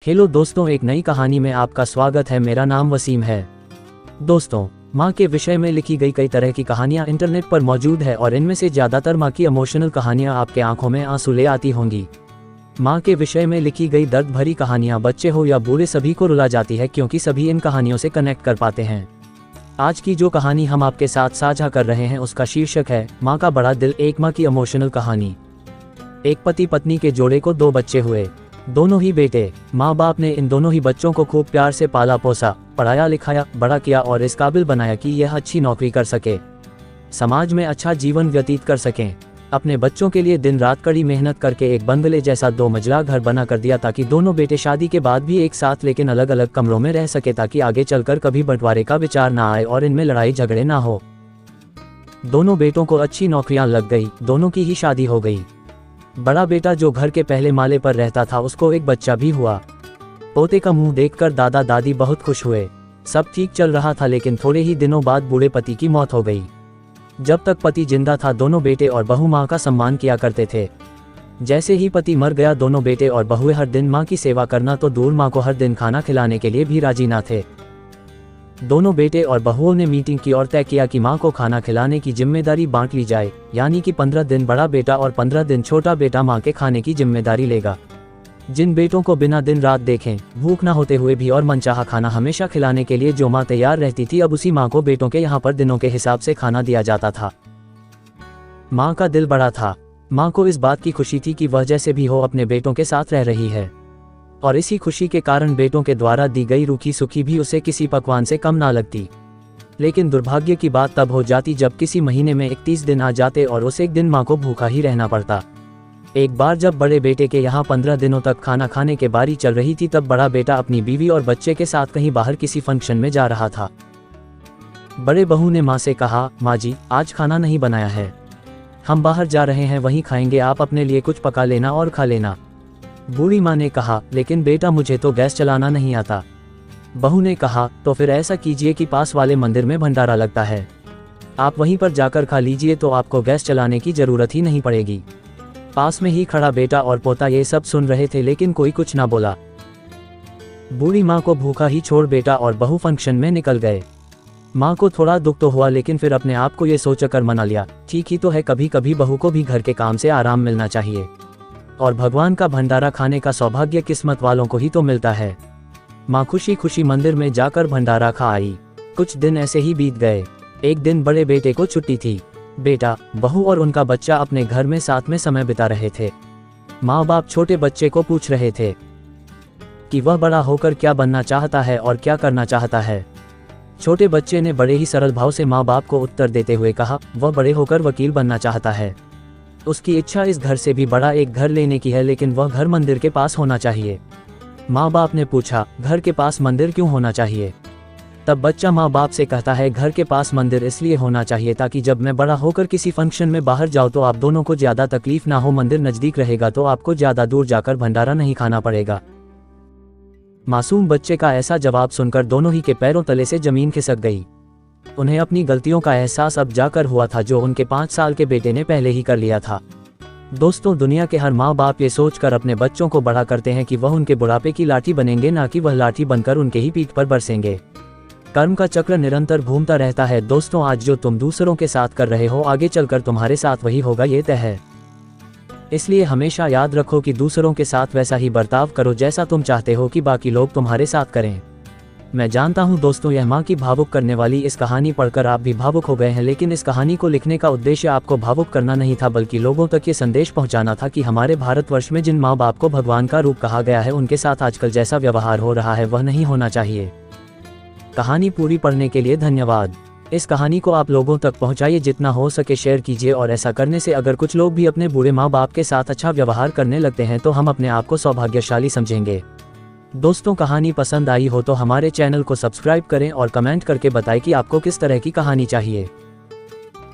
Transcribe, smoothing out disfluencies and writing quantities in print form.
Hello दोस्तों, एक नई कहानी में आपका स्वागत है। मेरा नाम वसीम है। दोस्तों, माँ के विषय में लिखी गई कई तरह की कहानियाँ इंटरनेट पर मौजूद है और इनमें से ज़्यादातर माँ की इमोशनल कहानियाँ आपके आंखों में आंसू ले आती होंगी। माँ के विषय में लिखी गई दर्द भरी कहानियाँ बच्चे हो या बूढ़े सभी को रुला जाती है, क्योंकि सभी इन कहानियों से कनेक्ट कर पाते हैं। आज की जो कहानी हम आपके साथ साझा कर रहे हैं उसका शीर्षक है माँ का बड़ा दिल, एक माँ की इमोशनल कहानी। एक पति पत्नी के जोड़े को 2 बच्चे हुए, दोनों ही बेटे। माँ बाप ने इन दोनों ही बच्चों को खूब प्यार से पाला पोसा, पढ़ाया लिखाया, बड़ा किया और इस काबिल बनाया कि यह अच्छी नौकरी कर सके, समाज में अच्छा जीवन व्यतीत कर सकें। अपने बच्चों के लिए दिन रात कड़ी मेहनत करके एक बंगले जैसा 2 मंजिला घर बना कर दिया, ताकि दोनों बेटे शादी के बाद भी एक साथ लेकिन अलग अलग कमरों में रह सके, ताकि आगे चलकर कभी बंटवारे का विचार ना आए और इनमें लड़ाई झगड़े ना हो। दोनों बेटों को अच्छी नौकरियां लग गई, दोनों की ही शादी हो गई। बड़ा बेटा जो घर के पहले माले पर रहता था, उसको एक बच्चा भी हुआ। पोते का मुंह देखकर दादा दादी बहुत खुश हुए। सब ठीक चल रहा था, लेकिन थोड़े ही दिनों बाद बूढ़े पति की मौत हो गई। जब तक पति जिंदा था, दोनों बेटे और बहू माँ का सम्मान किया करते थे। जैसे ही पति मर गया, दोनों बेटे और बहुएं हर दिन माँ की सेवा करना तो दूर, माँ को हर दिन खाना खिलाने के लिए भी राजी ना थे। दोनों बेटे और बहुओं ने मीटिंग की और तय किया कि माँ को खाना खिलाने की जिम्मेदारी बांट ली जाए, यानी कि 15 दिन बड़ा बेटा और 15 दिन छोटा बेटा माँ के खाने की जिम्मेदारी लेगा। जिन बेटों को बिना दिन रात देखें, भूख ना होते हुए भी और मनचाहा खाना हमेशा खिलाने के लिए जो माँ तैयार रहती थी, अब उसी माँ को बेटों के यहाँ पर दिनों के हिसाब से खाना दिया जाता था। माँ का दिल बड़ा था। माँ को इस बात की खुशी थी कि वह जैसे भी हो अपने बेटों के साथ रह रही है, और इसी खुशी के कारण बेटों के द्वारा दी गई रूखी सूखी भी उसे किसी पकवान से कम ना लगती। लेकिन दुर्भाग्य की बात तब हो जाती जब किसी महीने में 31 दिन आ जाते और उस एक दिन माँ को भूखा ही रहना पड़ता। एक बार जब बड़े बेटे के यहाँ 15 दिनों तक खाना खाने के बारी चल रही थी, तब बड़ा बेटा अपनी बीवी और बच्चे के साथ कहीं बाहर किसी फंक्शन में जा रहा था। बड़े बहू ने माँ से कहा, माँ जी, आज खाना नहीं बनाया है, हम बाहर जा रहे हैं, वहीं खाएंगे, आप अपने लिए कुछ पका लेना और खा लेना। बूढ़ी माँ ने कहा, लेकिन बेटा मुझे तो गैस चलाना नहीं आता। बहू ने कहा, तो फिर ऐसा कीजिए कि पास वाले मंदिर में भंडारा लगता है, आप वहीं पर जाकर खा लीजिए, तो आपको गैस चलाने की जरूरत ही नहीं पड़ेगी। पास में ही खड़ा बेटा और पोता ये सब सुन रहे थे, लेकिन कोई कुछ ना बोला। बूढ़ी माँ को भूखा ही छोड़ बेटा और बहू फंक्शन में निकल गए। माँ को थोड़ा दुख तो हुआ, लेकिन फिर अपने आप को ये सोचकर मना लिया, ठीक ही तो है, कभी कभी बहू को भी घर के काम से आराम मिलना चाहिए, और भगवान का भंडारा खाने का सौभाग्य किस्मत वालों को ही तो मिलता है। माँ खुशी खुशी मंदिर में जाकर भंडारा खा आई। कुछ दिन ऐसे ही बीत गए। एक दिन बड़े बेटे को छुट्टी थी। बेटा, बहू और उनका बच्चा अपने घर में साथ में समय बिता रहे थे। माँ बाप छोटे बच्चे को पूछ रहे थे कि वह बड़ा होकर क्या बनना चाहता है और क्या करना चाहता है। छोटे बच्चे ने बड़े ही सरल भाव से माँ बाप को उत्तर देते हुए कहा, वह बड़े होकर वकील बनना चाहता है। उसकी इच्छा इस घर से भी बड़ा एक घर लेने की है, लेकिन वह घर मंदिर के पास होना चाहिए। माँ बाप ने पूछा, घर के पास मंदिर क्यों होना चाहिए? तब बच्चा माँ बाप से कहता है, घर के पास मंदिर इसलिए होना चाहिए ताकि जब मैं बड़ा होकर किसी फंक्शन में बाहर जाऊँ तो आप दोनों को ज्यादा तकलीफ ना हो, मंदिर नजदीक रहेगा तो आपको ज्यादा दूर जाकर भंडारा नहीं खाना पड़ेगा। मासूम बच्चे का ऐसा जवाब सुनकर दोनों ही के पैरों तले से जमीन खिसक गई। उन्हें अपनी गलतियों का एहसास अब जाकर हुआ था, जो उनके 5 साल के बेटे ने पहले ही कर लिया था। दोस्तों, दुनिया के हर माँ बाप ये सोचकर अपने बच्चों को बड़ा करते हैं कि वह उनके बुढ़ापे की लाठी बनेंगे, ना कि वह लाठी बनकर उनके ही पीठ पर बरसेंगे। कर्म का चक्र निरंतर घूमता रहता है। दोस्तों, आज जो तुम दूसरों के साथ कर रहे हो, आगे चलकर तुम्हारे साथ वही होगा, ये तय है। इसलिए हमेशा याद रखो कि दूसरों के साथ वैसा ही बर्ताव करो जैसा तुम चाहते हो कि बाकी लोग तुम्हारे साथ करें। मैं जानता हूं दोस्तों, यह माँ की भावुक करने वाली इस कहानी पढ़कर आप भी भावुक हो गए हैं, लेकिन इस कहानी को लिखने का उद्देश्य आपको भावुक करना नहीं था, बल्कि लोगों तक ये संदेश पहुंचाना था कि हमारे भारतवर्ष में जिन माँ बाप को भगवान का रूप कहा गया है, उनके साथ आजकल जैसा व्यवहार हो रहा है वह नहीं होना चाहिए। कहानी पूरी पढ़ने के लिए धन्यवाद। इस कहानी को आप लोगों तक पहुंचाइए, जितना हो सके शेयर कीजिए, और ऐसा करने से अगर कुछ लोग भी अपने बूढ़े माँ बाप के साथ अच्छा व्यवहार करने लगते हैं तो हम अपने आप को सौभाग्यशाली समझेंगे। दोस्तों, कहानी पसंद आई हो तो हमारे चैनल को सब्सक्राइब करें और कमेंट करके बताएं कि आपको किस तरह की कहानी चाहिए।